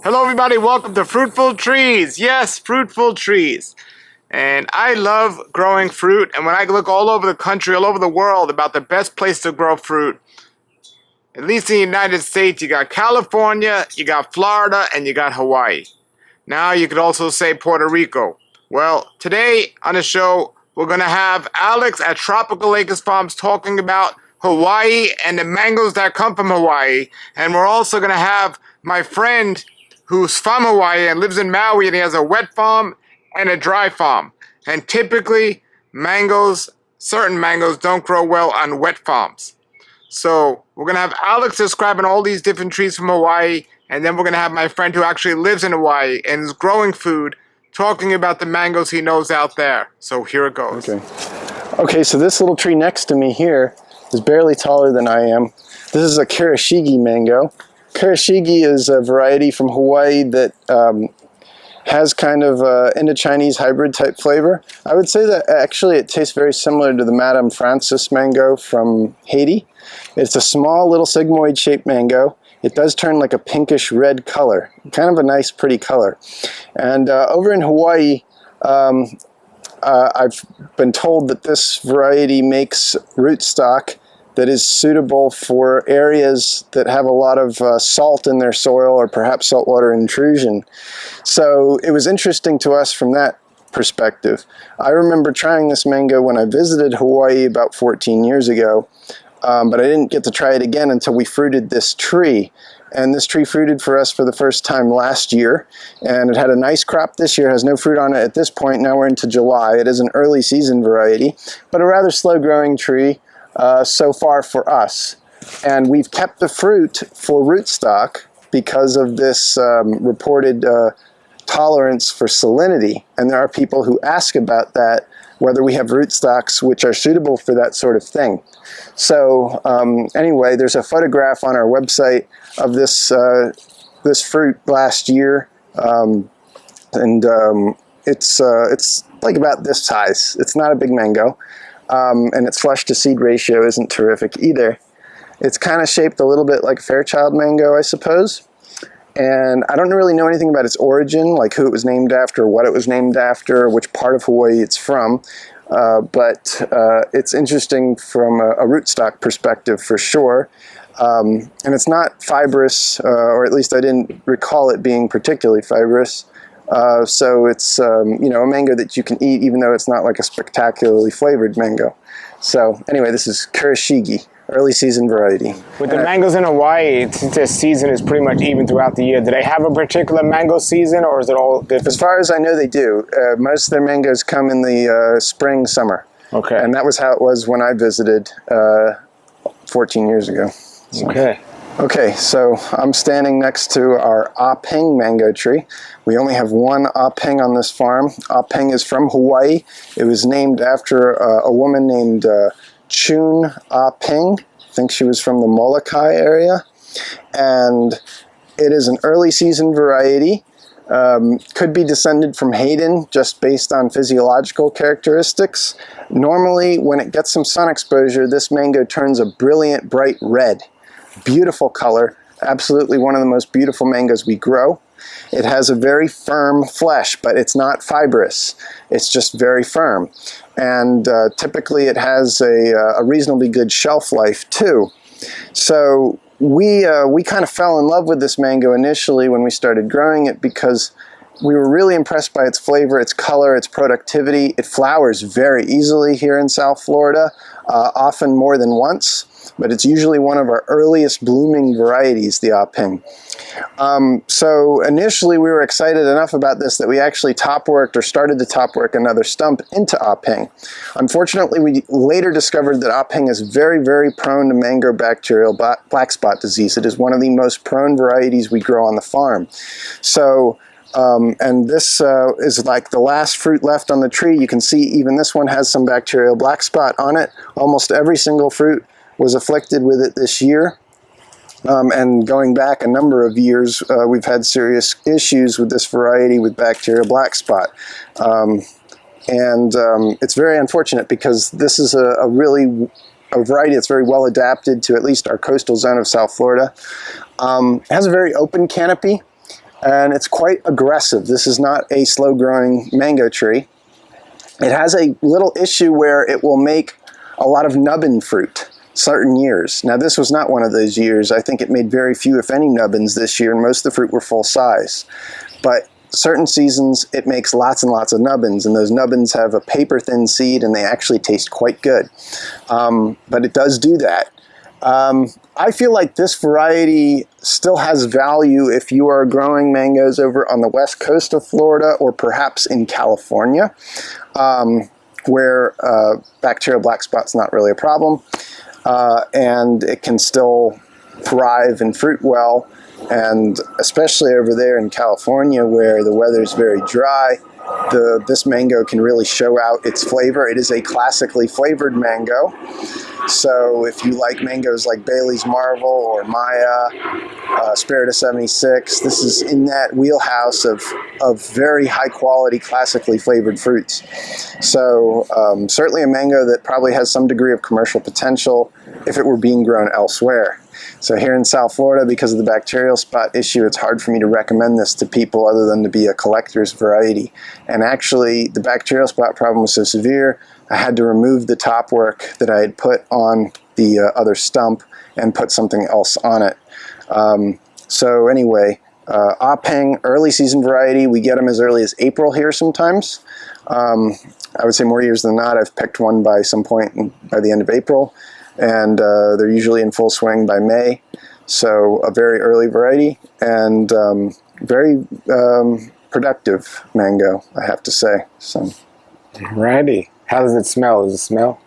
Hello everybody, welcome to Fruitful Trees. Yes, Fruitful Trees. And I love growing fruit, and when I look all over the country, all over the world about the best place to grow fruit, at least in the United States, you got California, you got Florida, and you got Hawaii. Now you could also say Puerto Rico. Well, today on the show, we're going to have Alex at Tropical Acres Farms talking about Hawaii and the mangoes that come from Hawaii. And we're also going to have my friend who's from Hawaii and lives in Maui, and he has a wet farm and a dry farm. And typically, certain mangoes don't grow well on wet farms. So we're going to have Alex describing all these different trees from Hawaii, and then we're going to have my friend who actually lives in Hawaii and is growing food talking about the mangoes he knows out there. So here it goes. Okay, so this little tree next to me here is barely taller than I am. This is a Kurashige Mango. Kurashige is a variety from Hawaii that has kind of Indo-Chinese hybrid type flavor. I would say that actually it tastes very similar to the Madame Francis mango from Haiti. It's a small little sigmoid shaped mango. It does turn like a pinkish red color, kind of a nice pretty color. And over in Hawaii, I've been told that this variety makes rootstock that is suitable for areas that have a lot of salt in their soil or perhaps saltwater intrusion. So it was interesting to us from that perspective. I remember trying this mango when I visited Hawaii about 14 years ago, but I didn't get to try it again until we fruited this tree. And this tree fruited for us for the first time last year, and it had a nice crop this year. It has no fruit on it at this point. Now we're into July. It is an early season variety, but a rather slow growing tree so far for us. And we've kept the fruit for rootstock because of this reported tolerance for salinity. And there are people who ask about that, whether we have rootstocks which are suitable for that sort of thing. So anyway, there's a photograph on our website of this this fruit last year, it's like about this size. It's not a big mango, and its flesh to seed ratio isn't terrific either. It's kind of shaped a little bit like a Fairchild mango, I suppose. And I don't really know anything about its origin, like who it was named after, what it was named after, which part of Hawaii it's from. But it's interesting from a rootstock perspective for sure. And it's not fibrous, or at least I didn't recall it being particularly fibrous. So it's you know, a mango that you can eat even though it's not like a spectacularly flavored mango. So anyway, this is Kurashige, early season variety. With the mangoes in Hawaii, the season is pretty much even throughout the year. Do they have a particular mango season, or is it all different? As far as I know, they do. Most of their mangoes come in the spring, summer. Okay. And that was how it was when I visited 14 years ago. So. Okay. Okay, so I'm standing next to our Apeng mango tree. We only have one Apeng on this farm. Apeng is from Hawaii. It was named after a woman named Chun Apeng. I think she was from the Molokai area. And it is an early season variety. Could be descended from Hayden just based on physiological characteristics. Normally, when it gets some sun exposure, this mango turns a brilliant bright red. Beautiful color, absolutely one of the most beautiful mangoes we grow. It has a very firm flesh, but it's not fibrous. It's just very firm. And typically it has a reasonably good shelf life too. So we kind of fell in love with this mango initially when we started growing it because we were really impressed by its flavor, its color, its productivity. It flowers very easily here in South Florida, often more than once. But it's usually one of our earliest blooming varieties, the Apeng. So initially we were excited enough about this that we actually top-worked or started to top-work another stump into Apeng. Unfortunately, we later discovered that Apeng is very, very prone to mangrove bacterial black spot disease. It is one of the most prone varieties we grow on the farm. So and this is like the last fruit left on the tree. You can see even this one has some bacterial black spot on it. Almost every single fruit was afflicted with it this year. And going back a number of years, we've had serious issues with this variety with bacterial black spot. It's very unfortunate because this is a variety that's very well adapted to at least our coastal zone of South Florida. It has a very open canopy. and it's quite aggressive. This is not a slow-growing mango tree. It has a little issue where it will make a lot of nubbin fruit certain years. Now, this was not one of those years. I think it made very few, if any, nubbins this year, and most of the fruit were full size. But certain seasons, it makes lots and lots of nubbins, and those nubbins have a paper-thin seed, and they actually taste quite good. But it does do that. I feel like this variety still has value if you are growing mangoes over on the west coast of Florida or perhaps in California, where bacterial black spot's not really a problem, and it can still thrive and fruit well. And especially over there in California where the weather is very dry, this mango can really show out its flavor. It is a classically flavored mango. So if you like mangoes like Bailey's Marvel or Maya, Spirit of 76, this is in that wheelhouse of very high quality, classically flavored fruits. So certainly a mango that probably has some degree of commercial potential if it were being grown elsewhere. So here in South Florida, because of the bacterial spot issue, it's hard for me to recommend this to people other than to be a collector's variety. And actually, the bacterial spot problem was so severe, I had to remove the top work that I had put on the other stump and put something else on it. So anyway, Apeng, early season variety, we get them as early as April here sometimes. I would say more years than not, I've picked one by some point by the end of April. And they're usually in full swing by May, so a very early variety and very productive mango, I have to say. So, Alrighty. How does it smell? Does it smell?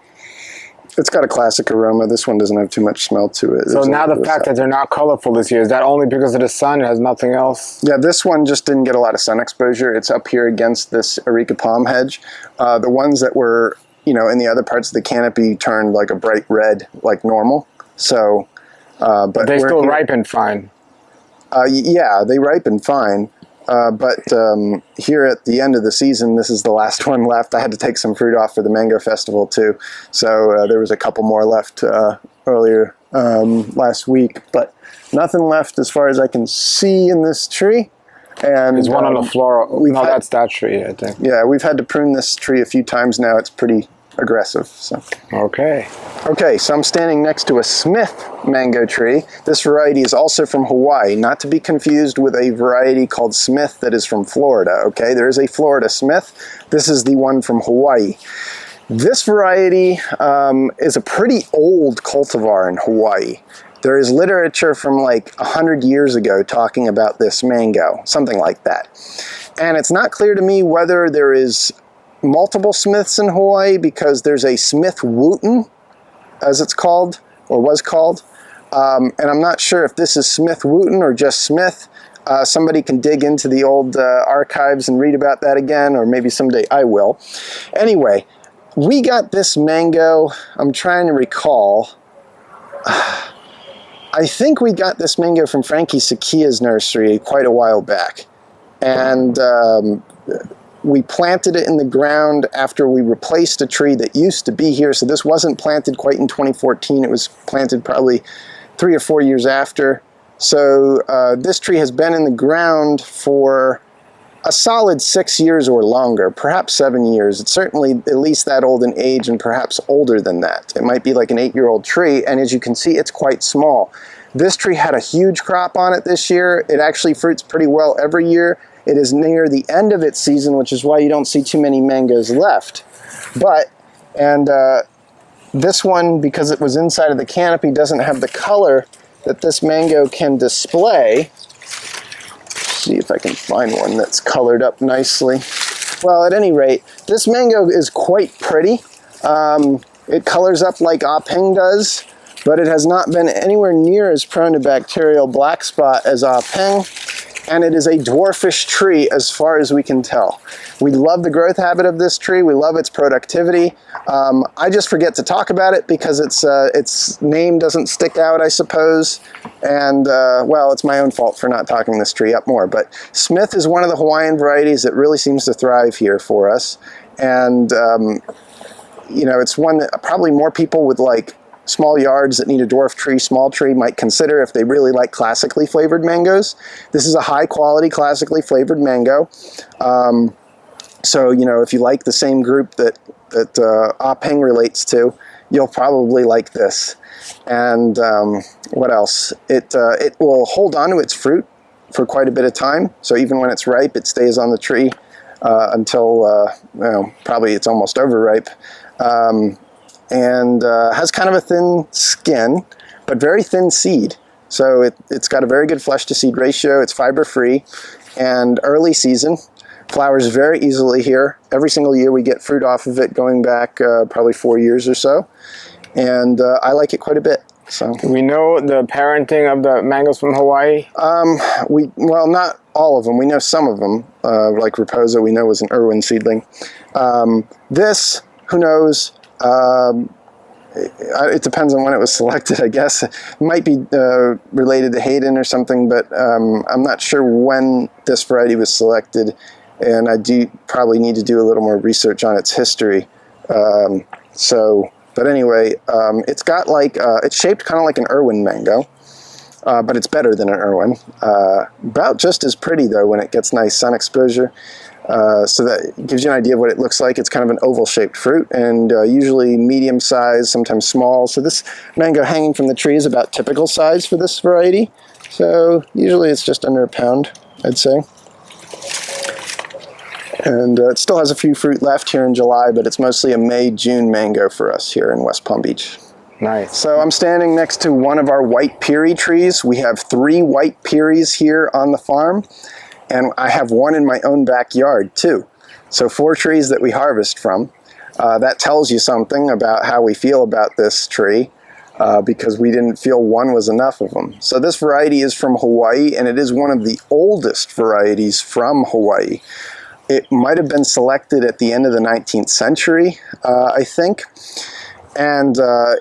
It's got a classic aroma. This one doesn't have too much smell to it. So now the fact that they're not colorful this year, is that only because of the sun? It has nothing else? Yeah, this one just didn't get a lot of sun exposure. It's up here against this Areca palm hedge. The ones that were in the other parts of the canopy turned like a bright red, like normal. So, but they still ripen fine. Yeah, they ripen fine. But here at the end of the season, this is the last one left. I had to take some fruit off for the mango festival too. So there was a couple more left earlier last week, but nothing left as far as I can see in this tree. And there's one on the floor. No, that's that tree, I think. Yeah, we've had to prune this tree a few times now. It's pretty aggressive. So. Okay, so I'm standing next to a Smith mango tree. This variety is also from Hawaii, not to be confused with a variety called Smith that is from Florida. Okay, there is a Florida Smith. This is the one from Hawaii. This variety is a pretty old cultivar in Hawaii. There is literature from like 100 years ago talking about this mango, something like that. And it's not clear to me whether there is multiple Smiths in Hawaii, because there's a Smith Wooten, as it's called, or was called. And I'm not sure if this is Smith Wooten or just Smith. Somebody can dig into the old archives and read about that again, or maybe someday I will. Anyway, we got this mango, I'm trying to recall. I think we got this mango from Frankie Sakia's nursery quite a while back. And we planted it in the ground after we replaced a tree that used to be here. So this wasn't planted quite in 2014. It was planted probably 3 or 4 years after. So this tree has been in the ground for a solid 6 years or longer, perhaps 7 years. It's certainly at least that old in age, and perhaps older than that. It might be like an 8-year-old tree, and as you can see, it's quite small. This tree had a huge crop on it this year. It actually fruits pretty well every year. It is near the end of its season, which is why you don't see too many mangoes left. But, and this one, because it was inside of the canopy, doesn't have the color that this mango can display. See if I can find one that's colored up nicely. Well, at any rate, this mango is quite pretty. It colors up like Apeng does, but it has not been anywhere near as prone to bacterial black spot as Apeng, and it is a dwarfish tree as far as we can tell. We love the growth habit of this tree. We love its productivity. I just forget to talk about it because its name doesn't stick out, I suppose. And, well, it's my own fault for not talking this tree up more. But Smith is one of the Hawaiian varieties that really seems to thrive here for us. And, you know, it's one that probably more people would like small yards that need a dwarf tree, small tree might consider if they really like classically flavored mangoes. This is a high quality classically flavored mango. So, you know, if you like the same group that Ah Ping relates to, you'll probably like this. And what else? It will hold on to its fruit for quite a bit of time. So even when it's ripe, it stays on the tree until, probably it's almost overripe. And has kind of a thin skin, but very thin seed. So it's got a very good flesh to seed ratio. It's fiber free and early season. Flowers very easily here. Every single year we get fruit off of it, going back probably 4 years or so. And I like it quite a bit. So do we know the parenting of the mangoes from Hawaii? Well, not all of them. We know some of them, like Rapoza, we know was an Irwin seedling. This, who knows? It depends on when it was selected, I guess. It might be related to Hayden or something, but I'm not sure when this variety was selected, and I do probably need to do a little more research on its history. But anyway, it's got like, it's shaped kind of like an Irwin mango, but it's better than an Irwin. About just as pretty though when it gets nice sun exposure. So that gives you an idea of what it looks like. It's kind of an oval-shaped fruit, and usually medium size, sometimes small. So this mango hanging from the tree is about typical size for this variety. So usually it's just under a pound, I'd say. And it still has a few fruit left here in July, but it's mostly a May-June mango for us here in West Palm Beach. Nice. So I'm standing next to one of our white Piri trees. We have 3 white Piris here on the farm. And I have one in my own backyard too. So 4 trees that we harvest from. That tells you something about how we feel about this tree, because we didn't feel one was enough of them. So this variety is from Hawaii, and it is one of the oldest varieties from Hawaii. It might have been selected at the end of the 19th century, I think. And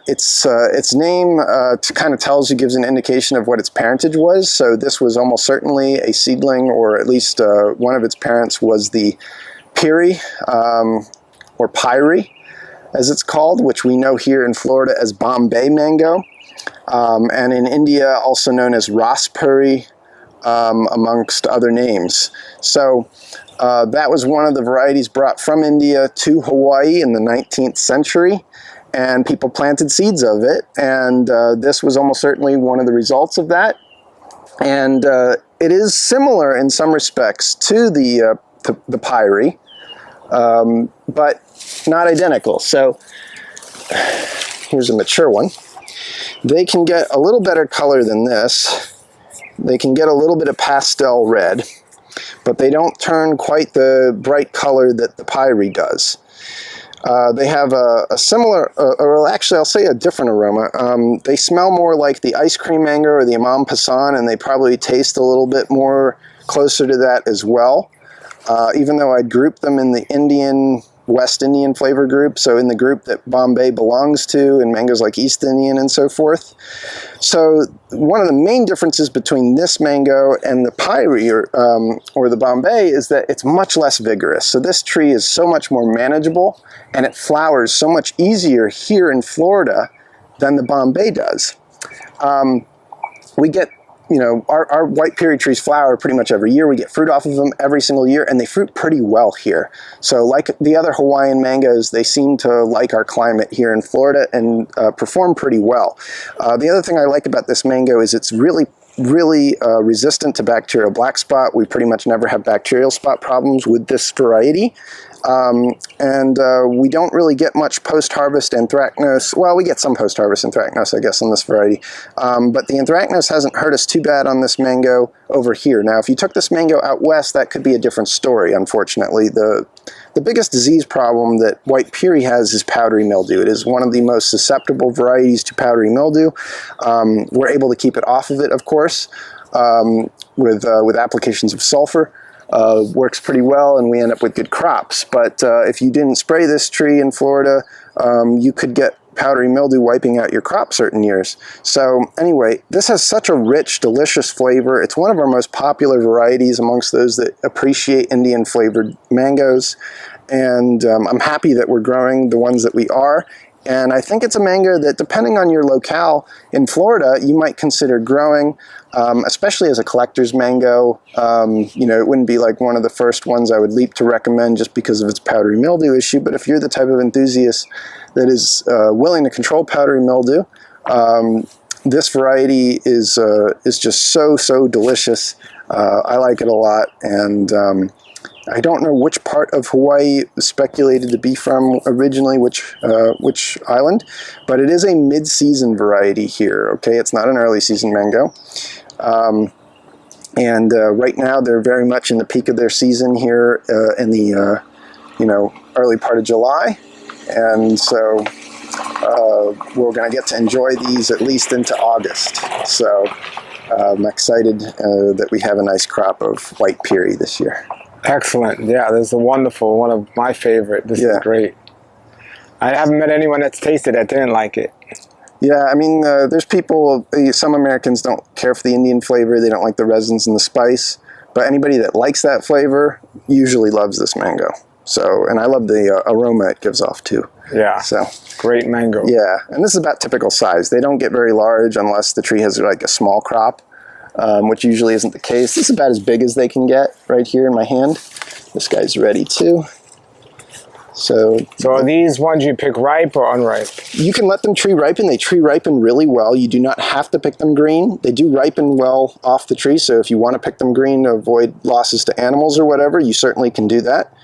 its name kind of tells you, gives an indication of what its parentage was. So this was almost certainly a seedling, or at least one of its parents was the Piri, or Piri, as it's called, which we know here in Florida as Bombay mango, and in India also known as raspberry, amongst other names. So that was one of the varieties brought from India to Hawaii in the 19th century. And people planted seeds of it, and this was almost certainly one of the results of that. And it is similar in some respects to the Piri, but not identical. So here's a mature one. They can get a little better color than this. They can get a little bit of pastel red, but they don't turn quite the bright color that the Piri does. They have a similar, or actually I'll say a different aroma. They smell more like the ice cream mango or the Imam Passan, and they probably taste a little bit more closer to that as well. Even though I'd group them in the West Indian flavor group, so in the group that Bombay belongs to, and mangoes like East Indian and so forth. So one of the main differences between this mango and the Piri, or the Bombay, is that it's much less vigorous. So this tree is so much more manageable, and it flowers so much easier here in Florida than the Bombay does. We get, you know, our white Piri trees flower pretty much every year. We get fruit off of them every single year, and they fruit pretty well here. So like the other Hawaiian mangoes, they seem to like our climate here in Florida and perform pretty well. The other thing I like about this mango is it's really resistant to bacterial black spot. We pretty much never have bacterial spot problems with this variety. And we don't really get much post-harvest anthracnose. Well, we get some post-harvest anthracnose, I guess, on this variety. But the anthracnose hasn't hurt us too bad on this mango over here. Now, if you took this mango out west, that could be a different story, unfortunately. The biggest disease problem that white Piri has is powdery mildew. It is one of the most susceptible varieties to powdery mildew. We're able to keep it off of it, of course, with applications of sulfur. Works pretty well, and we end up with good crops. But if you didn't spray this tree in Florida, you could get powdery mildew wiping out your crop certain years. So anyway, this has such a rich, delicious flavor. It's one of our most popular varieties amongst those that appreciate Indian flavored mangoes. And I'm happy that we're growing the ones that we are. And I think it's a mango that, depending on your locale in Florida, you might consider growing, especially as a collector's mango. You know, it wouldn't be like one of the first ones I would leap to recommend just because of its powdery mildew issue. But if you're the type of enthusiast that is willing to control powdery mildew, this variety is just so delicious. I like it a lot, and I don't know which part of Hawaii it was speculated to be from originally, which island, but it is a mid-season variety here. Okay, it's not an early season mango, and right now they're very much in the peak of their season here in the early part of July, and so we're going to get to enjoy these at least into August. So I'm excited that we have a nice crop of white Piri this year. Excellent. Yeah, this is a wonderful, one of my favorite. This is great. I haven't met anyone that's tasted that didn't like it. Yeah, I mean, there's people, some Americans don't care for the Indian flavor. They don't like the resins and the spice. But anybody that likes that flavor usually loves this mango. So, and I love the aroma it gives off too. Yeah. So great mango. Yeah, and this is about typical size. They don't get very large unless the tree has like a small crop, which usually isn't the case. This is about as big as they can get right here in my hand. This guy's ready too. So are these ones you pick ripe or unripe? You can let them tree ripen. They tree ripen really well. You do not have to pick them green. They do ripen well off the tree, so if you want to pick them green to avoid losses to animals or whatever, you certainly can do that.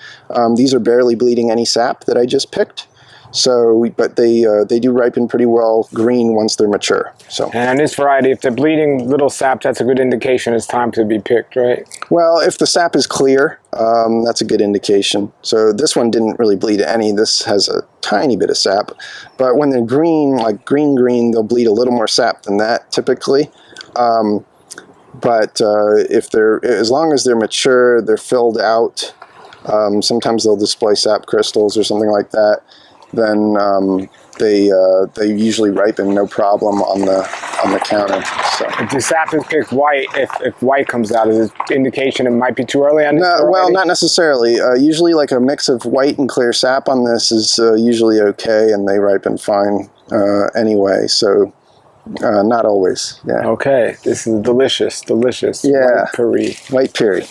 These are barely bleeding any sap that I just picked. So, but they do ripen pretty well green once they're mature. So, and on this variety, if they're bleeding little sap, that's a good indication it's time to be picked, right? Well, if the sap is clear, that's a good indication. So this one didn't really bleed any. This has a tiny bit of sap, but when they're green, like green, they'll bleed a little more sap than that typically. But if they're, as long as they're mature, they're filled out. Sometimes they'll display sap crystals or something like that. Then they usually ripen no problem on the counter. So. If the sap is picked white, if white comes out, is it indication it might be too early on this? Well, not necessarily. Usually like a mix of white and clear sap on this is usually okay, and they ripen fine anyway. So not always. Yeah. Okay, this is delicious. Yeah. White Piri. White Piri.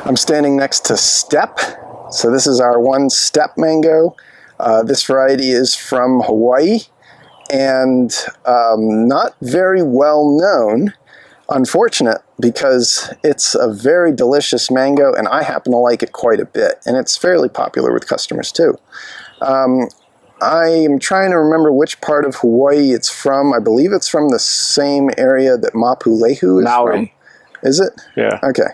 I'm standing next to Step. So this is our one Step mango. This variety is from Hawaii and not very well known, unfortunate, because it's a very delicious mango and I happen to like it quite a bit, and it's fairly popular with customers too. I am trying to remember which part of Hawaii it's from. I believe it's from the same area that Mapulehu is Maui. from. Is it? Yeah. Okay.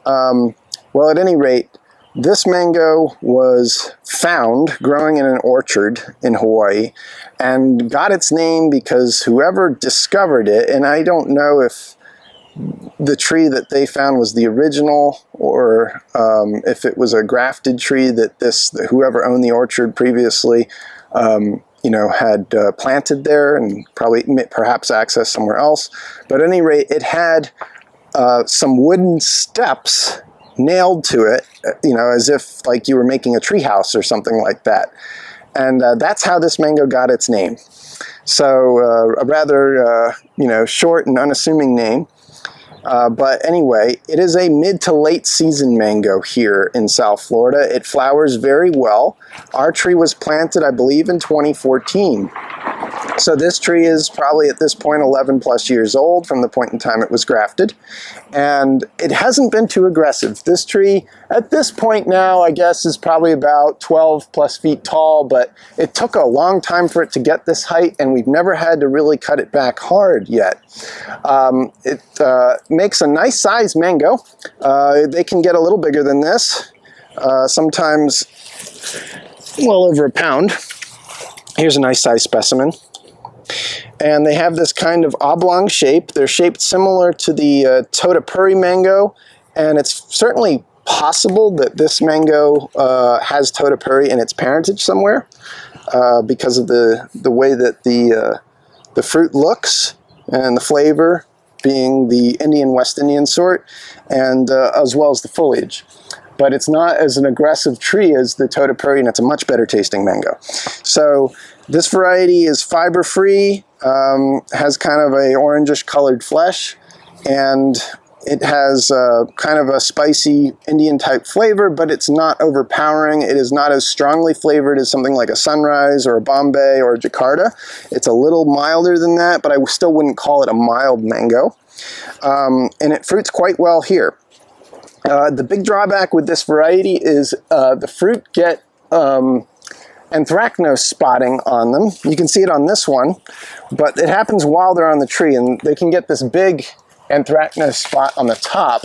Well, at any rate, this mango was found growing in an orchard in Hawaii and got its name because whoever discovered it, and I don't know if the tree that they found was the original or if it was a grafted tree that whoever owned the orchard previously had planted there and perhaps accessed somewhere else. But at any rate, it had some wooden steps nailed to it, as if like you were making a tree house or something like that. And that's how this mango got its name. So a rather, short and unassuming name. But anyway, it is a mid to late season mango here in South Florida. It flowers very well. Our tree was planted, I believe, in 2014. So this tree is probably at this point 11 plus years old from the point in time it was grafted. And it hasn't been too aggressive. This tree at this point now, I guess, is probably about 12 plus feet tall, but it took a long time for it to get this height, and we've never had to really cut it back hard yet. It makes a nice size mango. They can get a little bigger than this, sometimes well over a pound. Here's a nice size specimen. And they have this kind of oblong shape. They're shaped similar to the Piri mango, and it's certainly possible that this mango has Piri in its parentage somewhere because of the way that the fruit looks and the flavor being the West Indian sort, and as well as the foliage. But it's not as an aggressive tree as the Piri, and it's a much better tasting mango. So This variety is fiber-free, has kind of a orangish colored flesh, and it has kind of a spicy Indian type flavor, but it's not overpowering. It is not as strongly flavored as something like a Sunrise or a Bombay or a Jakarta. It's a little milder than that, but I still wouldn't call it a mild mango. And it fruits quite well here. The big drawback with this variety is the fruit get anthracnose spotting on them. You can see it on this one, but it happens while they're on the tree, and they can get this big anthracnose spot on the top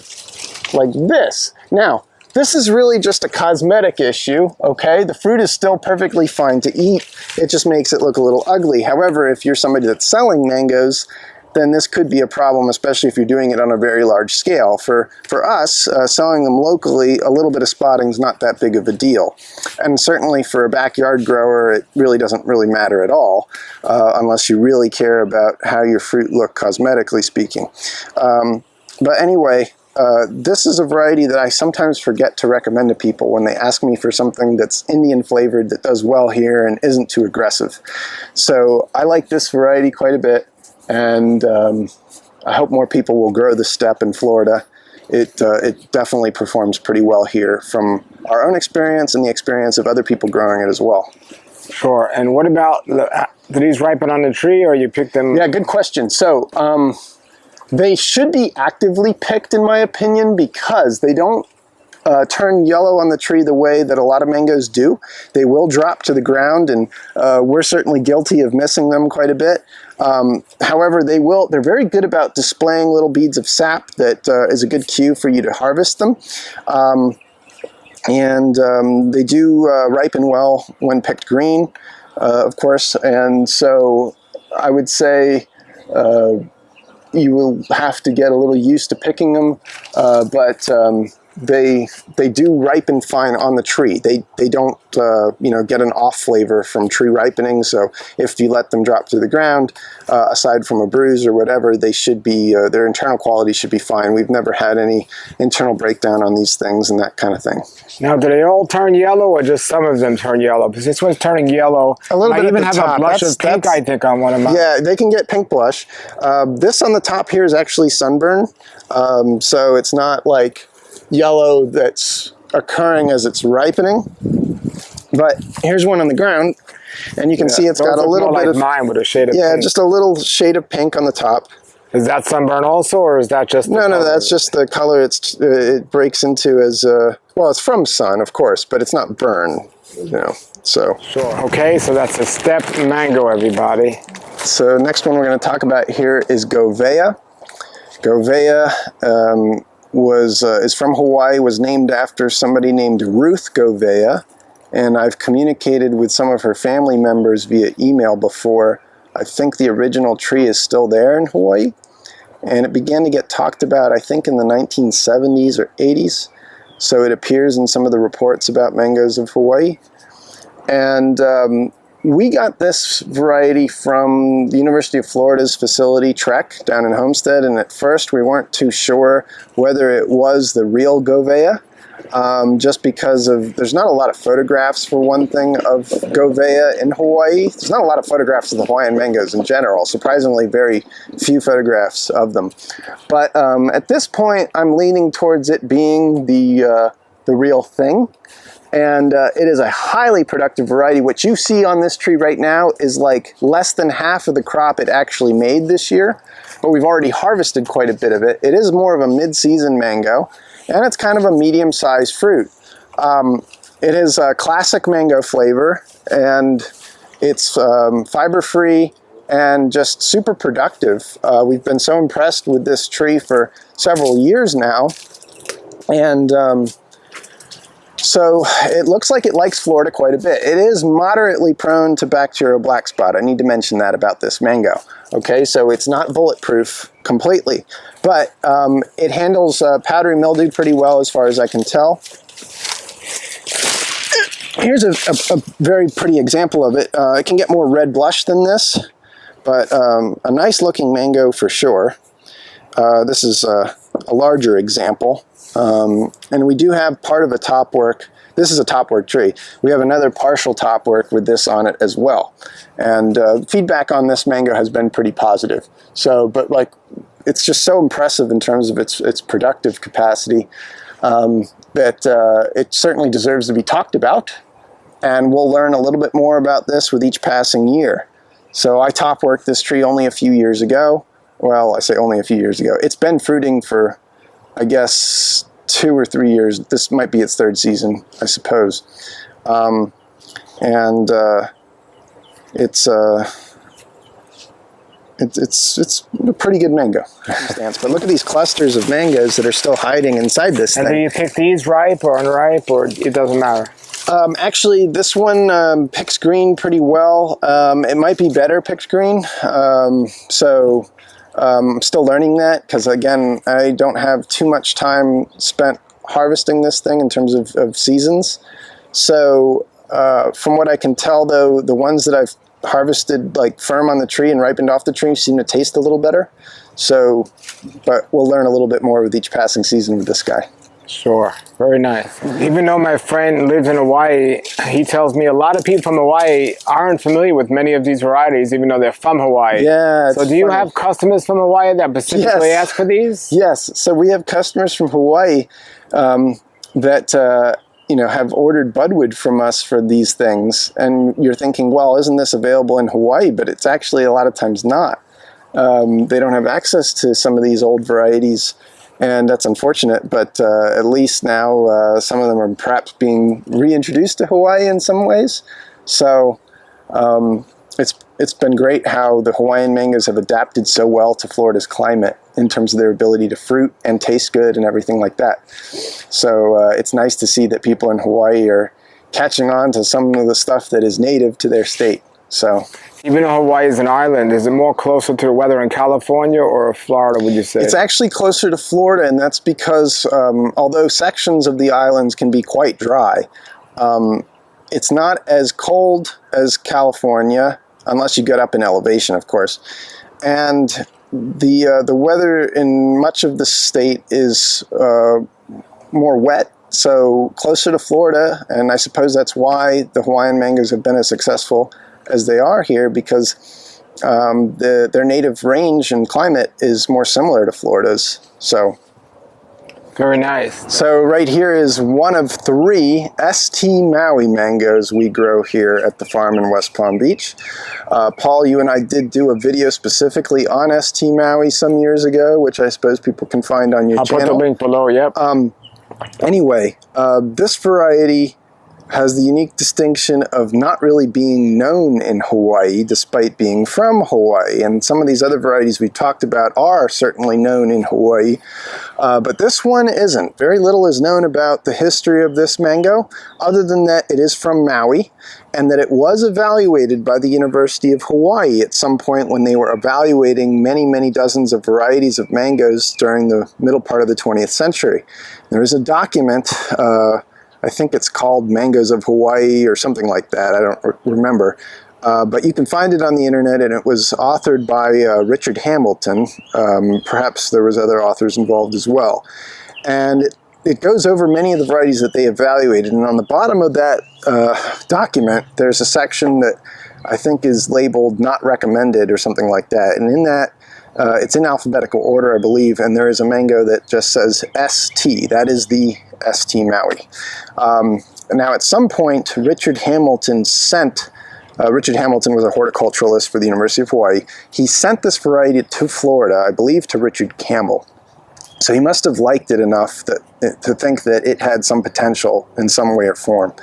like this. Now, this is really just a cosmetic issue, okay? The fruit is still perfectly fine to eat. It just makes it look a little ugly. However, if you're somebody that's selling mangoes, then this could be a problem, especially if you're doing it on a very large scale. For us, selling them locally, a little bit of spotting is not that big of a deal. And certainly for a backyard grower, it really doesn't really matter at all, unless you really care about how your fruit look cosmetically speaking. But anyway, this is a variety that I sometimes forget to recommend to people when they ask me for something that's Indian flavored that does well here and isn't too aggressive. So I like this variety quite a bit. And I hope more people will grow the steppe in Florida. It definitely performs pretty well here from our own experience and the experience of other people growing it as well. Sure. And what about, do these ripen on the tree, or you pick them? Yeah, good question. So they should be actively picked, in my opinion, because they don't turn yellow on the tree the way that a lot of mangoes do. They will drop to the ground, and we're certainly guilty of missing them quite a bit. However, they're very good about displaying little beads of sap that is a good cue for you to harvest them. They do ripen well when picked green, of course, and so I would say you will have to get a little used to picking them, but they do ripen fine on the tree. They don't get an off flavor from tree ripening. So if you let them drop to the ground, aside from a bruise or whatever, they should be their internal quality should be fine. We've never had any internal breakdown on these things and that kind of thing. Now, do they all turn yellow, or just some of them turn yellow? Because this one's turning yellow. A little bit even at the have top. a blush of pink, I think, on one of mine. Yeah, they can get pink blush. This on the top here is actually sunburn, so it's not like yellow that's occurring as it's ripening. But here's one on the ground, and you can see it's got a little bit of mine with a shade of pink. just a little shade of pink on the top. Is that sunburn also, or is that just the color? No, that's just the color. It breaks into as well. It's from sun, of course, but it's not burn. So sure. Okay, so that's a steppe mango, everybody. So next one we're going to talk about here is Gouveia. Gouveia is from Hawaii, was named after somebody named Ruth Gouveia, and I've communicated with some of her family members via email before. I think the original tree is still there in Hawaii, and it began to get talked about, I think, in the 1970s or 80s, so it appears in some of the reports about mangoes of Hawaii. And we got this variety from the University of Florida's facility, Trek, down in Homestead, and at first we weren't too sure whether it was the real Gouveia, just because there's not a lot of photographs, for one thing, of Gouveia in Hawaii. There's not a lot of photographs of the Hawaiian mangoes in general, surprisingly very few photographs of them. But at this point, I'm leaning towards it being the real thing. And it is a highly productive variety. What you see on this tree right now is like less than half of the crop it actually made this year, but we've already harvested quite a bit of it. It is more of a mid-season mango, and it's kind of a medium-sized fruit. It is a classic mango flavor, and it's fiber-free and just super productive. We've been so impressed with this tree for several years now, and so it looks like it likes Florida quite a bit. It is moderately prone to bacterial black spot. I need to mention that about this mango. Okay, so it's not bulletproof completely, but it handles powdery mildew pretty well as far as I can tell. Here's a very pretty example of it. It can get more red blush than this, but a nice looking mango for sure. This is a larger example. And we do have part of a top work this is a Topworked tree. We have another partial Topwork with this on it as well. And feedback on this mango has been pretty positive. So, but like, it's just so impressive in terms of its productive capacity that it certainly deserves to be talked about. And we'll learn a little bit more about this with each passing year. So I Topworked this tree only a few years ago. Well, I say only a few years ago. It's been fruiting for, I guess, 2 or 3 years. This might be its 3rd season, I suppose. It's a pretty good mango. But look at these clusters of mangoes that are still hiding inside this thing. And do you pick these ripe or unripe, or it doesn't matter? Actually, this one picks green pretty well. It might be better picked green. So I'm still learning that because, again, I don't have too much time spent harvesting this thing in terms of seasons. So from what I can tell, though, the ones that I've harvested like firm on the tree and ripened off the tree seem to taste a little better. So, but we'll learn a little bit more with each passing season with this guy. Sure, very nice. Even though my friend lives in Hawaii, he tells me a lot of people from Hawaii aren't familiar with many of these varieties, even though they're from Hawaii. Yeah. So do you have customers from Hawaii that specifically ask for these? Yes. So we have customers from Hawaii that have ordered budwood from us for these things. And you're thinking, well, isn't this available in Hawaii? But it's actually a lot of times not. They don't have access to some of these old varieties. And that's unfortunate, but at least now some of them are perhaps being reintroduced to Hawaii in some ways. So it's been great how the Hawaiian mangoes have adapted so well to Florida's climate in terms of their ability to fruit and taste good and everything like that. So it's nice to see that people in Hawaii are catching on to some of the stuff that is native to their state. So, even though Hawaii is an island, is it more closer to the weather in California or Florida, would you say? It's actually closer to Florida, and that's because although sections of the islands can be quite dry, it's not as cold as California, unless you get up in elevation, of course. And the weather in much of the state is more wet, so closer to Florida, and I suppose that's why the Hawaiian mangoes have been as successful as they are here, because their native range and climate is more similar to Florida's. So very nice. So right here is one of 3 St. Maui mangoes we grow here at the farm in West Palm Beach. Paul, you and I did do a video specifically on St. Maui some years ago, which I suppose people can find on your channel. I'll put the link below, yep. Anyway, this variety has the unique distinction of not really being known in Hawaii, despite being from Hawaii. And some of these other varieties we talked about are certainly known in Hawaii, but this one isn't. Very little is known about the history of this mango, other than that it is from Maui, and that it was evaluated by the University of Hawaii at some point when they were evaluating many, many dozens of varieties of mangoes during the middle part of the 20th century. There is a document, I think it's called Mangoes of Hawaii or something like that. I don't remember. But you can find it on the internet, and it was authored by Richard Hamilton. Perhaps there was other authors involved as well. And it goes over many of the varieties that they evaluated. And on the bottom of that document, there's a section that I think is labeled not recommended or something like that. And in that, it's in alphabetical order, I believe, and there is a mango that just says ST. That is the St. Maui. Now, at some point, Richard Hamilton was a horticulturalist for the University of Hawaii. He sent this variety to Florida, I believe, to Richard Campbell. So he must have liked it enough to think that it had some potential in some way or form.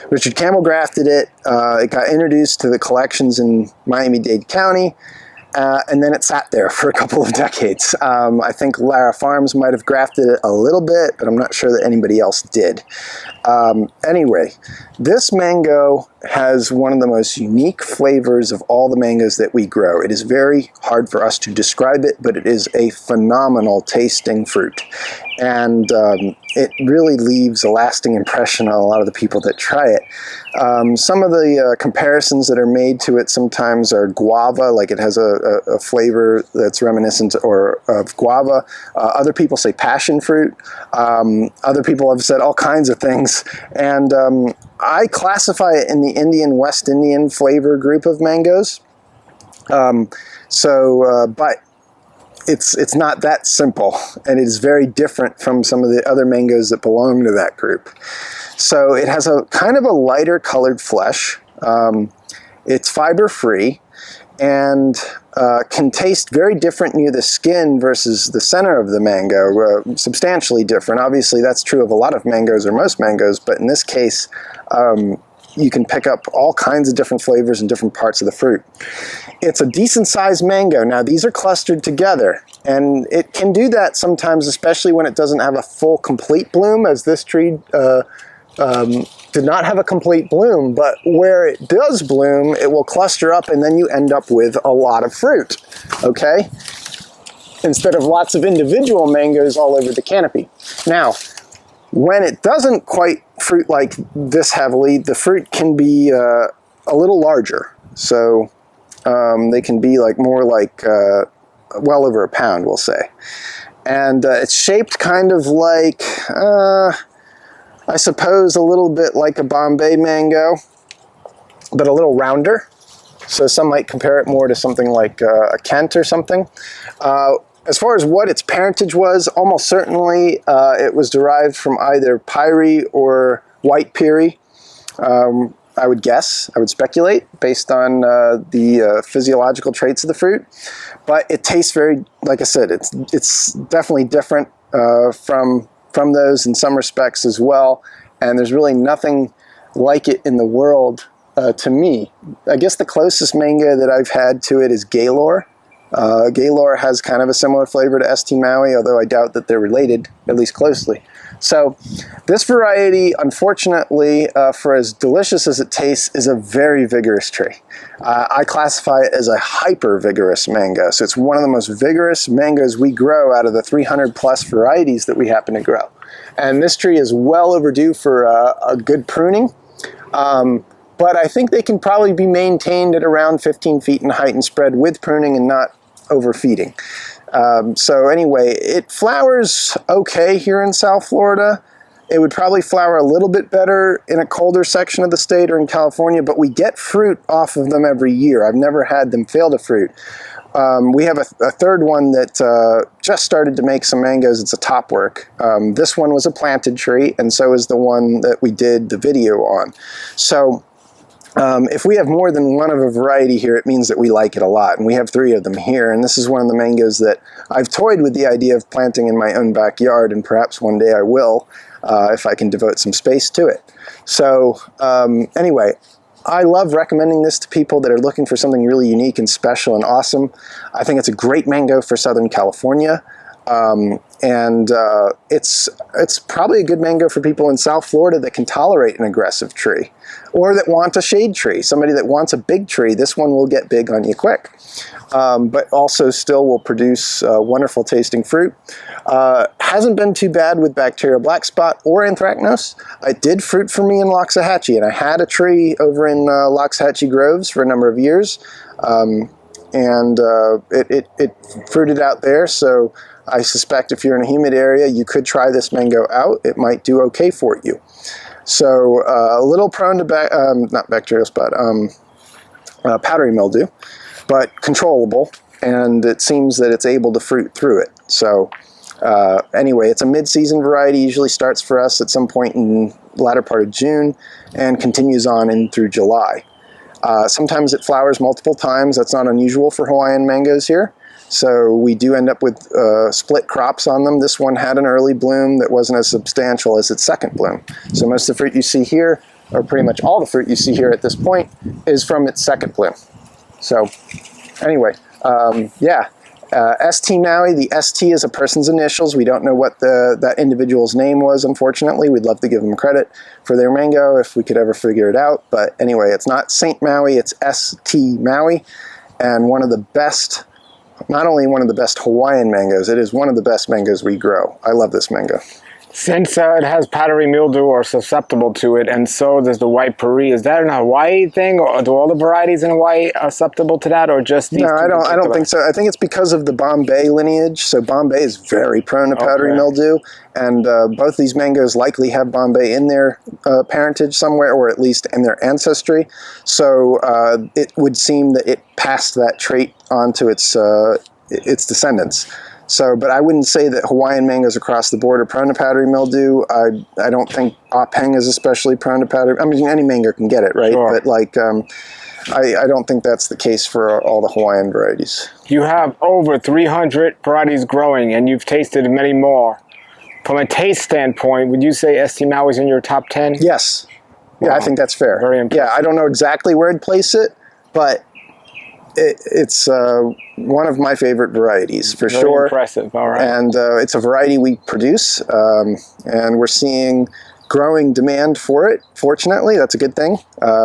Richard Campbell grafted it. It got introduced to the collections in Miami-Dade County. And then it sat there for a couple of decades. I think Lara Farms might have grafted it a little bit, but I'm not sure that anybody else did. Anyway, this mango has one of the most unique flavors of all the mangoes that we grow. It is very hard for us to describe it, but it is a phenomenal tasting fruit. And it really leaves a lasting impression on a lot of the people that try it. Some of the comparisons that are made to it sometimes are guava, like it has a flavor that's reminiscent of guava. Other people say passion fruit. Other people have said all kinds of things. And I classify it in the Indian, West Indian flavor group of mangoes. But it's not that simple, and it is very different from some of the other mangoes that belong to that group. So it has a kind of a lighter colored flesh. It's fiber free and can taste very different near the skin versus the center of the mango, substantially different. Obviously that's true of a lot of mangoes or most mangoes, but in this case you can pick up all kinds of different flavors in different parts of the fruit. It's a decent sized mango. Now these are clustered together, and it can do that sometimes, especially when it doesn't have a full complete bloom, as this tree did not have a complete bloom, but where it does bloom, it will cluster up and then you end up with a lot of fruit, okay? Instead of lots of individual mangoes all over the canopy. Now, when it doesn't quite fruit like this heavily, the fruit can be a little larger. So they can be like more like well over a pound, we'll say. And it's shaped kind of like, I suppose a little bit like a Bombay mango, but a little rounder. So some might compare it more to something like a Kent or something. As far as what its parentage was, almost certainly it was derived from either Piri or white Piri. I would guess, I would speculate, based on the physiological traits of the fruit. But it tastes very, like I said, it's definitely different from those in some respects as well. And there's really nothing like it in the world to me. I guess the closest mango that I've had to it is Gaylor. Gaylor has kind of a similar flavor to St. Maui, although I doubt that they're related, at least closely. So this variety, unfortunately, for as delicious as it tastes, is a very vigorous tree. I classify it as a hyper vigorous mango. So it's one of the most vigorous mangoes we grow out of the 300 plus varieties that we happen to grow. And this tree is well overdue for a good pruning. But I think they can probably be maintained at around 15 feet in height and spread with pruning and not overfeeding. So anyway, it flowers okay here in South Florida. It would probably flower a little bit better in a colder section of the state or in California, but we get fruit off of them every year. I've never had them fail to fruit. We have a third one that just started to make some mangoes. It's a Topworked. This one was a planted tree, and so is the one that we did the video on. So if we have more than one of a variety here, it means that we like it a lot, and we have 3 of them here, and this is one of the mangoes that I've toyed with the idea of planting in my own backyard, and perhaps one day I will, if I can devote some space to it. So anyway, I love recommending this to people that are looking for something really unique and special and awesome. I think it's a great mango for Southern California. It's probably a good mango for people in South Florida that can tolerate an aggressive tree, or that want a shade tree. Somebody that wants a big tree, this one will get big on you quick, but also still will produce wonderful tasting fruit. Hasn't been too bad with bacterial black spot or anthracnose. It did fruit for me in Loxahatchee, and I had a tree over in Loxahatchee Groves for a number of years, it fruited out there. So I suspect if you're in a humid area, you could try this mango out. It might do okay for you. So a little prone to not bacterial spot, powdery mildew, but controllable, and it seems that it's able to fruit through it. So anyway, it's a mid-season variety. Usually starts for us at some point in the latter part of June and continues on in through July. Sometimes it flowers multiple times. That's not unusual for Hawaiian mangoes here. So we do end up with split crops on them. This one had an early bloom that wasn't as substantial as its second bloom. So most of the fruit you see here, or pretty much all the fruit you see here at this point, is from its second bloom. So anyway, St. Maui, the St is a person's initials. We don't know what that individual's name was, unfortunately. We'd love to give them credit for their mango if we could ever figure it out. But anyway, it's not St. Maui, it's St. Maui, and one of the best, not only one of the best Hawaiian mangoes, it is one of the best mangoes we grow. I love this mango. Since it has powdery mildew or susceptible to it, and so does the white Piri, is that an Hawaii thing, or do all the varieties in Hawaii are susceptible to that, or just these No, two I don't particular? think so. I think it's because of the Bombay lineage. So Bombay is very prone to powdery mildew, and both these mangoes likely have Bombay in their parentage somewhere, or at least in their ancestry. So it would seem that it passed that trait on to its descendants. So, but I wouldn't say that Hawaiian mangoes across the board are prone to powdery mildew. I don't think Apeng is especially prone to powdery. I mean, any mango can get it, right? Sure. But like, I don't think that's the case for all the Hawaiian varieties. You have over 300 varieties growing, and you've tasted many more. From a taste standpoint, would you say St. Maui's in your top 10? Yes. Yeah, Wow. I think that's fair. Very impressive. Yeah, I don't know exactly where I'd place it, but it's one of my favorite varieties for Very sure. impressive. All right. And it's a variety we produce, and we're seeing growing demand for it. Fortunately, that's a good thing.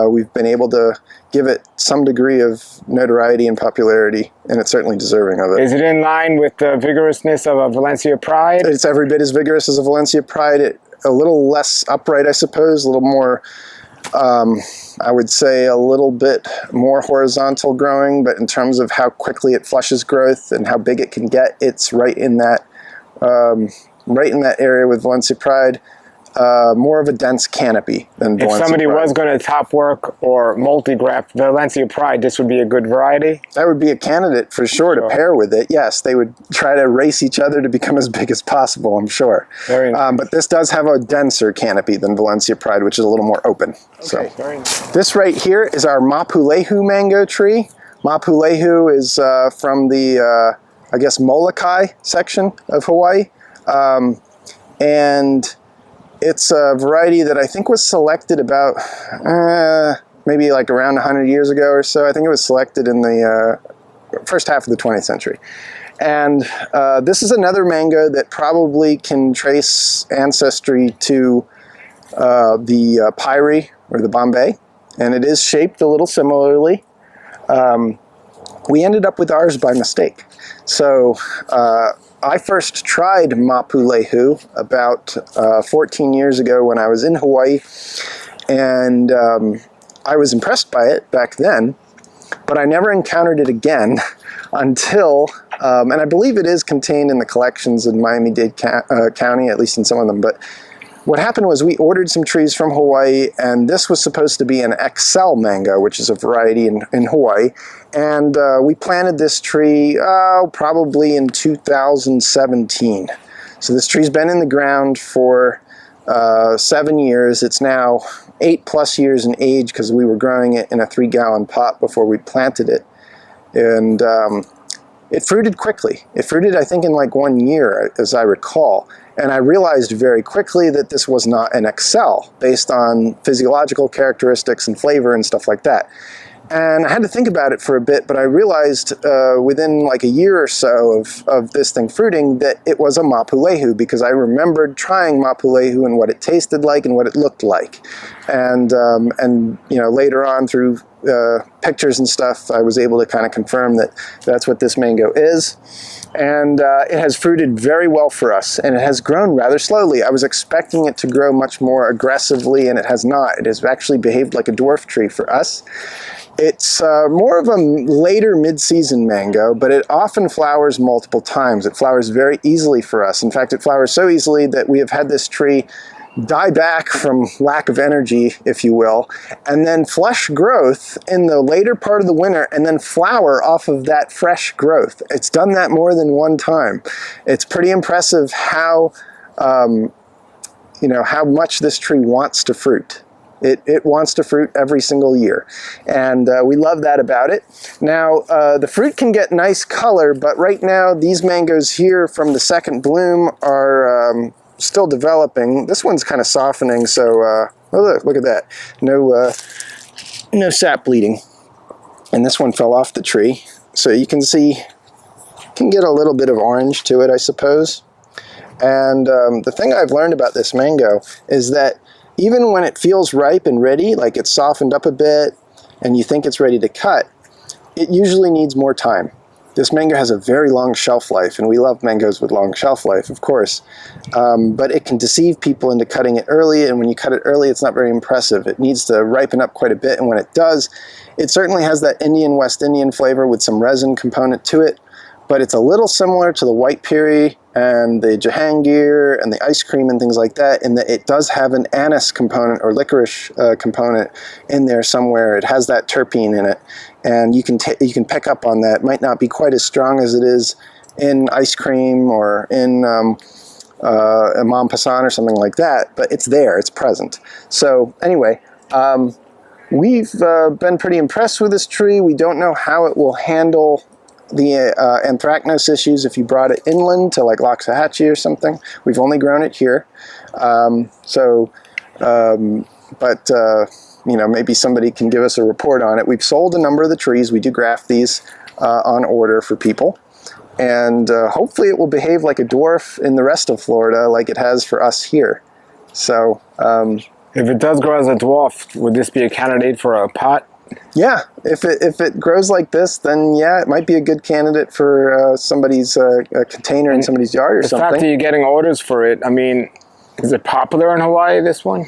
We've been able to give it some degree of notoriety and popularity, and it's certainly deserving of it. Is it in line with the vigorousness of a Valencia Pride? It's every bit as vigorous as a Valencia Pride. A little less upright, I suppose, a little more, I would say a little bit more horizontal growing, but in terms of how quickly it flushes growth and how big it can get, it's right in that area with Valencia Pride. More of a dense canopy than Valencia If somebody Pride. was going to top work or multi-graft Valencia Pride, this would be a good variety? That would be a candidate for sure to pair with it. Yes, they would try to race each other to become as big as possible, I'm sure. Very nice. But this does have a denser canopy than Valencia Pride, which is a little more open. Okay, very nice. This right here is our Mapulehu mango tree. Mapulehu is from the, I guess, Molokai section of Hawaii. And it's a variety that I think was selected about maybe like around 100 years ago or so. I think it was selected in the first half of the 20th century. And this is another mango that probably can trace ancestry to the Piri or the Bombay. And it is shaped a little similarly. We ended up with ours by mistake. So I first tried Mapulehu about 14 years ago when I was in Hawaii, and I was impressed by it back then, but I never encountered it again until, and I believe it is contained in the collections in Miami-Dade County, at least in some of them, but what happened was we ordered some trees from Hawaii, and this was supposed to be an XL mango, which is a variety in Hawaii. And we planted this tree probably in 2017. So this tree's been in the ground for 7 years. It's now 8+ years in age because we were growing it in a 3-gallon pot before we planted it. And it fruited quickly. It fruited, I think, in like 1 year, as I recall. And I realized very quickly that this was not an XL based on physiological characteristics and flavor and stuff like that. And I had to think about it for a bit, but I realized within like a year or so of this thing fruiting that it was a Mapulehu, because I remembered trying Mapulehu and what it tasted like and what it looked like. And you know, later on through pictures and stuff, I was able to kind of confirm that that's what this mango is. And it has fruited very well for us, and it has grown rather slowly. I was expecting it to grow much more aggressively, and it has not. It has actually behaved like a dwarf tree for us. It's more of a later mid-season mango, but it often flowers multiple times. It flowers very easily for us. In fact, it flowers so easily that we have had this tree die back from lack of energy, if you will, and then flush growth in the later part of the winter and then flower off of that fresh growth. It's done that more than one time. It's pretty impressive how, you know, how much this tree wants to fruit. It wants to fruit every single year, and we love that about it. Now, the fruit can get nice color, but right now these mangoes here from the second bloom are still developing. This one's kind of softening, so oh, look at that. No sap bleeding. And this one fell off the tree. So you can see, can get a little bit of orange to it, I suppose. And the thing I've learned about this mango is that even when it feels ripe and ready, like it's softened up a bit, and you think it's ready to cut, it usually needs more time. This mango has a very long shelf life, and we love mangoes with long shelf life, of course. But it can deceive people into cutting it early, and when you cut it early, it's not very impressive. It needs to ripen up quite a bit, and when it does, it certainly has that West Indian flavor with some resin component to it, but it's a little similar to the white Piri and the Jahangir and the ice cream and things like that, in that it does have an anise component or licorice component in there somewhere. It has that terpene in it, and you can pick up on that. It might not be quite as strong as it is in ice cream or in a Montpassan or something like that, but it's there, it's present. So anyway, we've been pretty impressed with this tree. We don't know how it will handle the anthracnose issues if you brought it inland to like Loxahatchee or something. We've only grown it here. You know, maybe somebody can give us a report on it. We've sold a number of the trees. We do graft these on order for people. And hopefully it will behave like a dwarf in the rest of Florida like it has for us here. So if it does grow as a dwarf, would this be a candidate for a pot? Yeah, if it grows like this, then yeah, it might be a good candidate for somebody's container in somebody's yard or something. The fact that you're getting orders for it, I mean, is it popular in Hawaii, this one?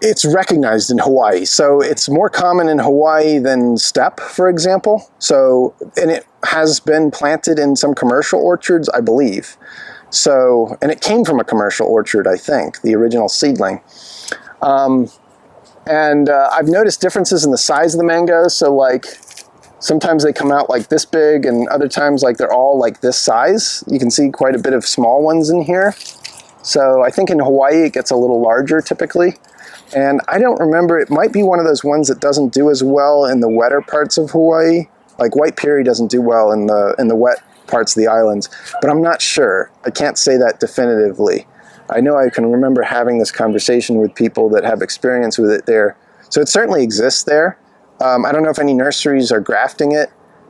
It's recognized in Hawaii, so it's more common in Hawaii than steppe, for example. So, and it has been planted in some commercial orchards, I believe. So, and it came from a commercial orchard, I think, the original seedling. And I've noticed differences in the size of the mangoes. So like sometimes they come out like this big, and other times like they're all like this size. You can see quite a bit of small ones in here. So I think in Hawaii it gets a little larger typically. And I don't remember, it might be one of those ones that doesn't do as well in the wetter parts of Hawaii. Like white Piri doesn't do well in the wet parts of the islands, but I'm not sure. I can't say that definitively. I know I can remember having this conversation with people that have experience with it there. So it certainly exists there. I don't know if any nurseries are grafting it.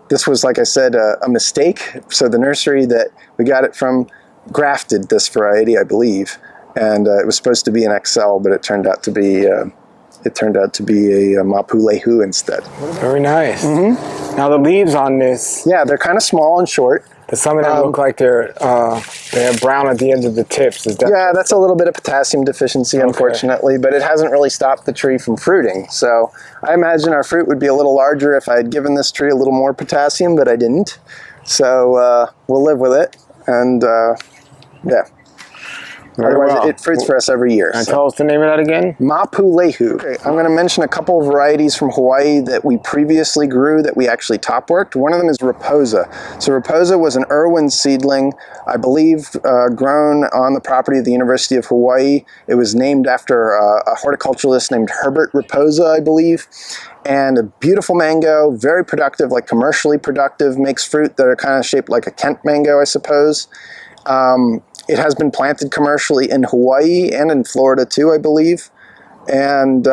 This was, like I said, a mistake. So the nursery that we got it from grafted this variety, I believe. And it was supposed to be an XL, but it turned out to be a Mapulehu instead. Very nice. Mm-hmm. Now the leaves on this. Yeah, they're kind of small and short. Some of them look like they have brown at the ends of the tips. Is that yeah, that's a little bit of potassium deficiency, unfortunately, but it hasn't really stopped the tree from fruiting. So I imagine our fruit would be a little larger if I had given this tree a little more potassium, but I didn't. So we'll live with it, and yeah. Otherwise, well. It fruits for us every year. And tell us the name of that again? Mapulehu. Okay, I'm going to mention a couple of varieties from Hawaii that we previously grew that we actually top-worked. One of them is Rapoza. So Rapoza was an Irwin seedling, I believe, grown on the property of the University of Hawaii. It was named after a horticulturalist named Herbert Rapoza, I believe. And a beautiful mango, very productive, like commercially productive, makes fruit that are kind of shaped like a Kent mango, I suppose. It has been planted commercially in Hawaii and in Florida too, I believe. And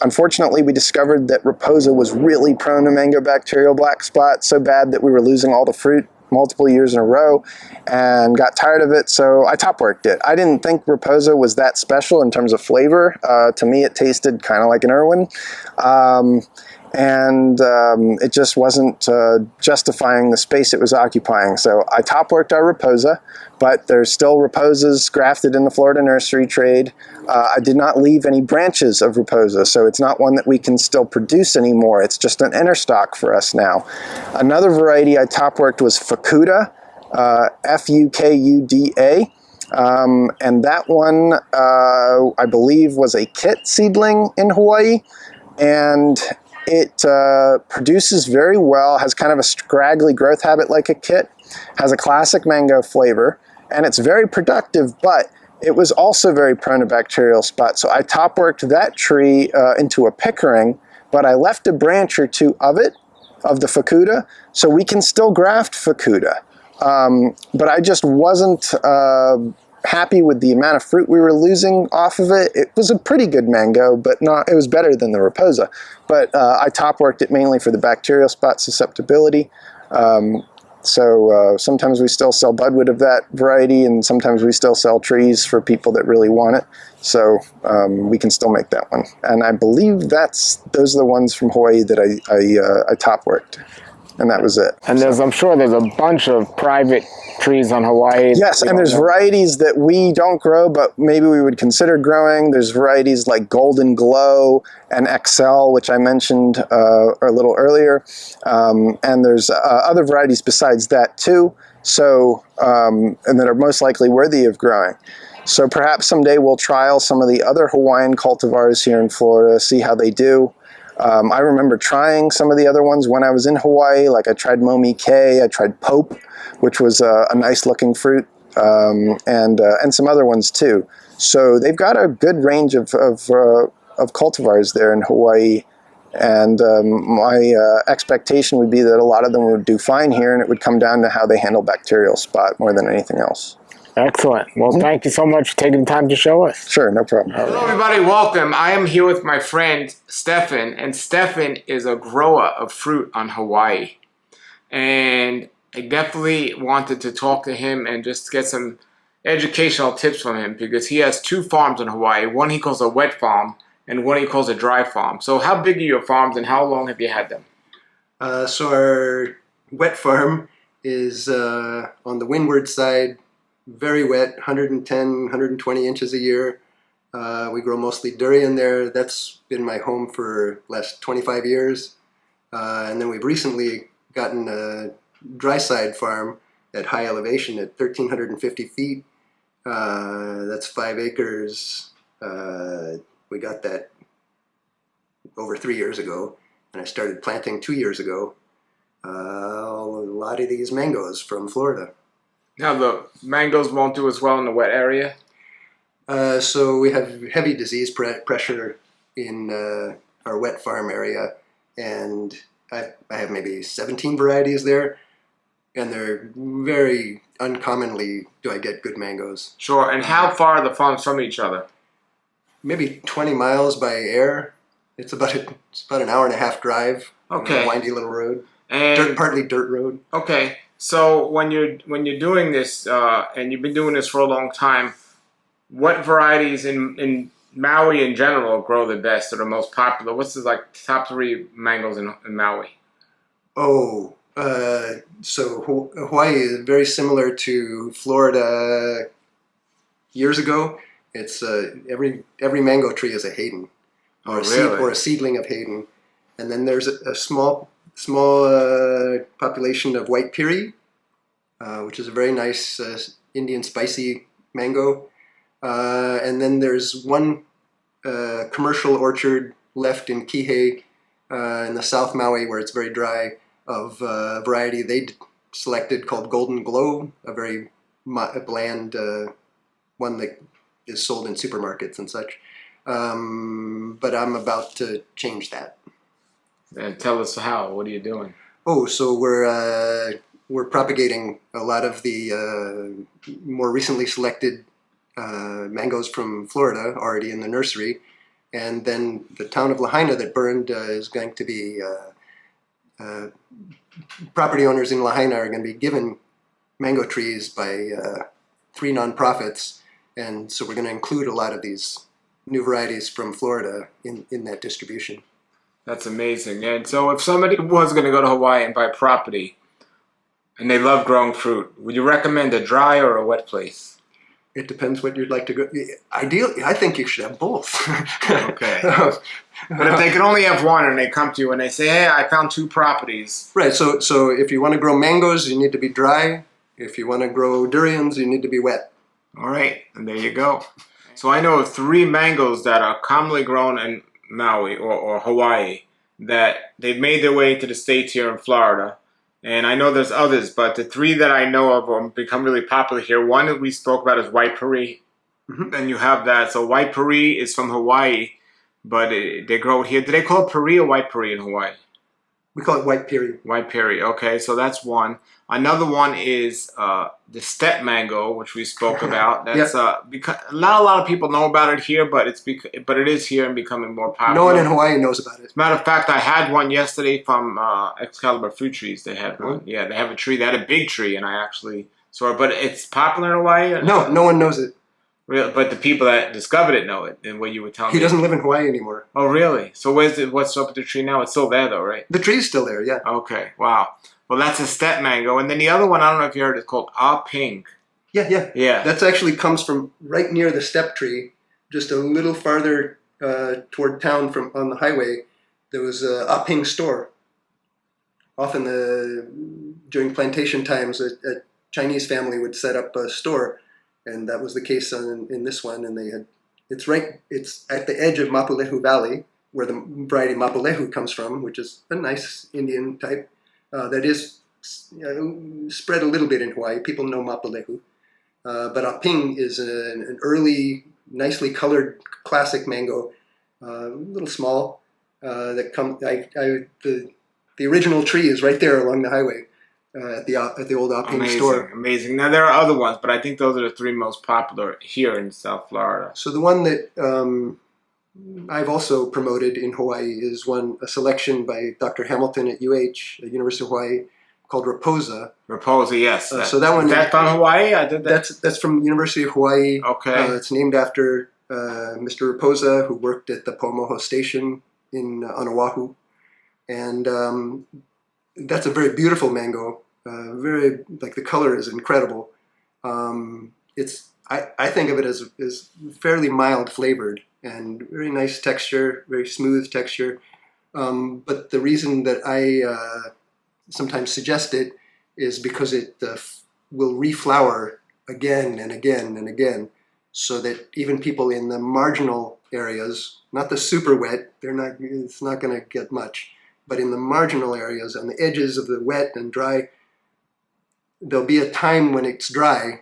unfortunately, we discovered that Rapoza was really prone to mango bacterial black spot, so bad that we were losing all the fruit multiple years in a row and got tired of it, so I top-worked it. I didn't think Rapoza was that special in terms of flavor. To me, it tasted kind of like an Irwin. And it just wasn't justifying the space it was occupying. So I top-worked our Rapoza, but there's still Rapozas grafted in the Florida nursery trade. I did not leave any branches of Rapoza, so it's not one that we can still produce anymore. It's just an interstock for us now. Another variety I top-worked was Fukuda, Fukuda. And that one, I believe, was a kit seedling in Hawaii. And it produces very well, has kind of a scraggly growth habit like a kit, has a classic mango flavor, and it's very productive, but it was also very prone to bacterial spot. So I top-worked that tree into a Pickering, but I left a branch or two of it, of the Fukuda, so we can still graft Fukuda. But I just wasn't happy with the amount of fruit we were losing off of it. It was a pretty good mango, but it was better than the Rapoza. But I top-worked it mainly for the bacterial spot susceptibility. So sometimes we still sell budwood of that variety, and sometimes we still sell trees for people that really want it. So we can still make that one. And I believe those are the ones from Hawaii that I top-worked. and that was it. And I'm sure there's a bunch of private trees on Hawaii. Yes, and there's varieties that we don't grow, but maybe we would consider growing. There's varieties like Golden Glow and XL, which I mentioned a little earlier. And there's other varieties besides that too, so and that are most likely worthy of growing. So perhaps someday we'll trial some of the other Hawaiian cultivars here in Florida, see how they do. I remember trying some of the other ones when I was in Hawaii, like I tried Momi K, I tried Pope, which was a nice looking fruit, and some other ones too. So they've got a good range of cultivars there in Hawaii, and my expectation would be that a lot of them would do fine here, and it would come down to how they handle bacterial spot more than anything else. Excellent. Well, thank you so much for taking the time to show us. Sure, no problem. Hello everybody, welcome. I am here with my friend Stefan, and Stefan is a grower of fruit on Hawaii. And I definitely wanted to talk to him and just get some educational tips from him, because he has 2 farms in Hawaii. One he calls a wet farm and one he calls a dry farm. So how big are your farms and how long have you had them? So our wet farm is on the windward side, very wet, 110, 120 inches a year. We grow mostly durian there. That's been my home for the last 25 years. And then we've recently gotten a dry side farm at high elevation at 1,350 feet. That's 5 acres. We got that over 3 years ago, and I started planting 2 years ago. A lot of these mangoes from Florida. Now the mangoes won't do as well in the wet area? So we have heavy disease pressure in our wet farm area, and I have maybe 17 varieties there, and they're very uncommonly do I get good mangoes. Sure, and how far are the farms from each other? Maybe 20 miles by air. It's about an hour and a half drive. Okay. On a windy little road. And Partly dirt road. okay, so when you're doing this, and you've been doing this for a long time, what varieties in Maui in general grow the best or the most popular? What's the top 3 mangoes in Maui? Oh, so Hawaii is very similar to Florida years ago. It's every mango tree is a Hayden, or a seedling of Hayden, and then there's a small population of white Piri, which is a very nice Indian spicy mango. And then there's one commercial orchard left in Kihei in the South Maui, where it's very dry, of a variety they selected called Golden Glow, a very bland one that is sold in supermarkets and such. But I'm about to change that. And tell us how. What are you doing? Oh, so we're propagating a lot of the more recently selected mangoes from Florida already in the nursery, and then the town of Lahaina that burned is going to be property owners in Lahaina are going to be given mango trees by 3 nonprofits, and so we're going to include a lot of these new varieties from Florida in that distribution. That's amazing. And so if somebody was going to go to Hawaii and buy property and they love growing fruit, would you recommend a dry or a wet place? It depends what you'd like to go. Ideally, I think you should have both. Okay. But if they could only have one and they come to you and they say, hey, I found 2 properties. Right, so if you want to grow mangoes, you need to be dry. If you want to grow durians, you need to be wet. All right, and there you go. So I know of 3 mangoes that are commonly grown in Maui or Hawaii that they've made their way into the States here in Florida. And I know there's others, but the 3 that I know of have become really popular here. One that we spoke about is white Piri. Mm-hmm. And you have that. So white Piri is from Hawaii, but they grow it here. Do they call it Piri or white Piri in Hawaii? We call it white Piri. White Piri. Okay, so that's one. Another one is the step mango, which we spoke about. That's because not a lot of people know about it here, but it is here and becoming more popular. No one in Hawaii knows about it. As a matter of fact, I had one yesterday from Excalibur Fruit Trees. They had one. Yeah, they have a tree. They had a big tree, and I actually saw it. But it's popular in Hawaii? No one knows it. Real, but the people that discovered it know it, and what you were telling me. He doesn't live in Hawaii anymore. Oh, really? So what's up with the tree now? It's still there, though, right? The tree's still there, yeah. Okay, wow. Well, that's a steppe mango. And then the other one, I don't know if you heard, it's called ping. Yeah. Yeah. That actually comes from right near the steppe tree, just a little farther toward town from on the highway. There was a ping store. Often during plantation times, a Chinese family would set up a store, and that was the case in this one. And it's at the edge of Mapulehu Valley, where the variety Mapulehu comes from, which is a nice Indian type that is spread a little bit in Hawaii. People know Mapulehu, but ping is an early, nicely colored classic mango, a little small. The original tree is right there along the highway. At the old ping store. Amazing. Now there are other ones, but I think those are the three most popular here in South Florida. So the one that I've also promoted in Hawaii is a selection by Dr. Hamilton at University of Hawaii, called Rapoza. Rapoza, yes. So that one is that from Hawaii? I did that. That's from University of Hawaii. Okay. It's named after Mr. Rapoza, who worked at the Paumoho Station on Oahu, and that's a very beautiful mango. The color is incredible. I think of it as fairly mild flavored and very nice texture, very smooth texture. But the reason that I sometimes suggest it is because it will reflower again and again and again, so that even people in the marginal areas, not the super wet, it's not going to get much. But in the marginal areas, on the edges of the wet and dry, there'll be a time when it's dry,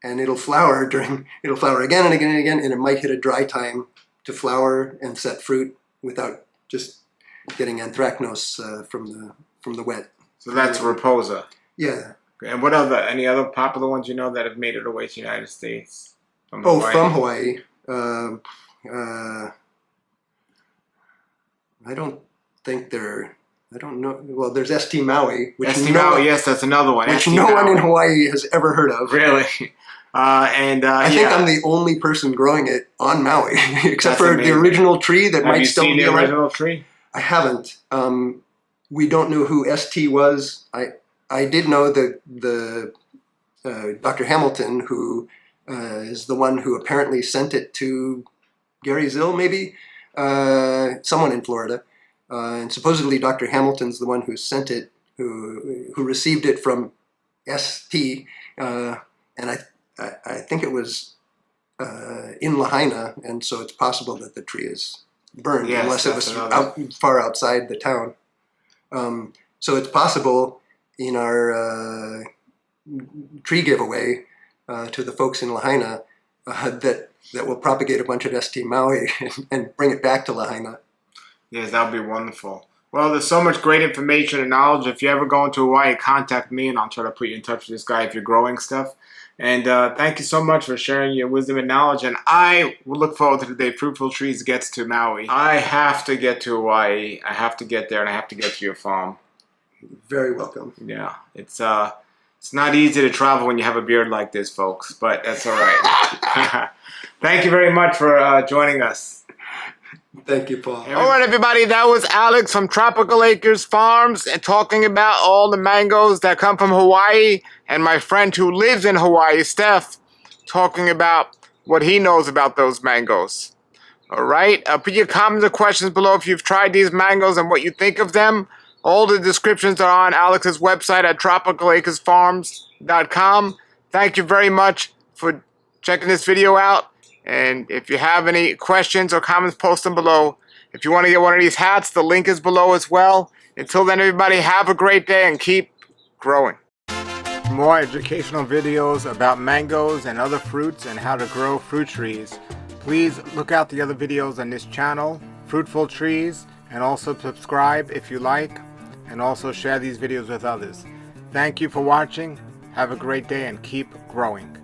and it'll flower again and again and again, and it might hit a dry time to flower and set fruit without just getting anthracnose from the wet. So that's Rapoza. Yeah. And any other popular ones you know that have made it away to the United States? From Hawaii. I don't know. Well, there's St. Maui. Yes, that's another one. Which no one in Hawaii has ever heard of. Really? I think I'm the only person growing it on Maui, except for the original tree that might still be alive. Have you seen the original tree? I haven't. We don't know who St. was. I did know the Dr. Hamilton, who is the one who apparently sent it to Gary Zill, maybe? Someone in Florida. And supposedly Dr. Hamilton's the one who sent it, who received it from St. And I think it was in Lahaina, and so it's possible that the tree is burned, unless it was far outside the town. So it's possible in our tree giveaway to the folks in Lahaina that will propagate a bunch of St. Maui and bring it back to Lahaina. Yes, that would be wonderful. Well, there's so much great information and knowledge. If you ever go into Hawaii, contact me, and I'll try to put you in touch with this guy if you're growing stuff. And thank you so much for sharing your wisdom and knowledge. And I will look forward to the day Fruitful Trees gets to Maui. I have to get to Hawaii. I have to get there, and I have to get to your farm. Very welcome. Yeah, it's not easy to travel when you have a beard like this, folks, but that's all right. Thank you very much for joining us. Thank you, Paul. All right, everybody, that was Alex from Tropical Acres Farms and talking about all the mangoes that come from Hawaii, and my friend who lives in Hawaii, Steph, talking about what he knows about those mangoes. All right, put your comments or questions below if you've tried these mangoes and what you think of them. All the descriptions are on Alex's website at tropicalacresfarms.com. Thank you very much for checking this video out. And if you have any questions or comments, post them below. If you want to get one of these hats, the link is below as well. Until then, everybody, have a great day and keep growing. For more educational videos about mangoes and other fruits and how to grow fruit trees, please look out the other videos on this channel, Fruitful Trees, and also subscribe if you like, and also share these videos with others. Thank you for watching. Have a great day and keep growing.